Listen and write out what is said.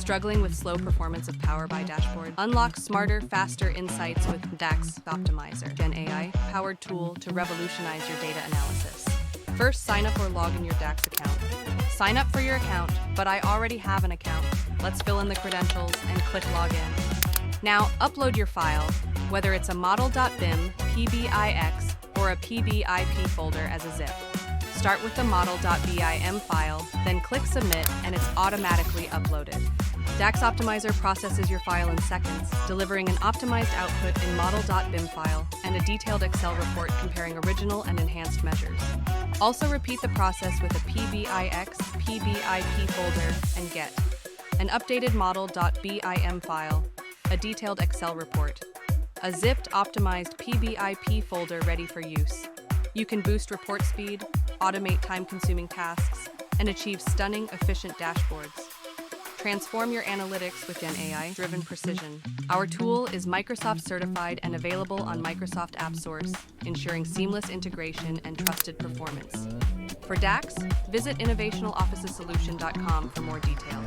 Struggling with slow performance of Power BI dashboard? Unlock smarter, faster insights with DAX Optimizer, Gen AI-powered tool to revolutionize your data analysis. First, sign up or log in your DAX account. Sign up for your account, but I already have an account. Let's fill in the credentials and click Login. Now, upload your file, whether it's a model.bim, PBIX, or a PBIP folder as a zip. Start with the model.bim file, then click Submit, and it's automatically uploaded. DAX Optimizer processes your file in seconds, delivering an optimized output in model.bim file and a detailed Excel report comparing original and enhanced measures. Also repeat the process with a PBIX, PBIP folder, and get an updated model.bim file, a detailed Excel report, a zipped optimized PBIP folder ready for use. You can boost report speed, automate time-consuming tasks, and achieve stunning, efficient dashboards. Transform your analytics with Gen AI-driven precision. Our tool is Microsoft certified and available on Microsoft AppSource, ensuring seamless integration and trusted performance. For DAX, visit innovationalofficesolution.com for more detail.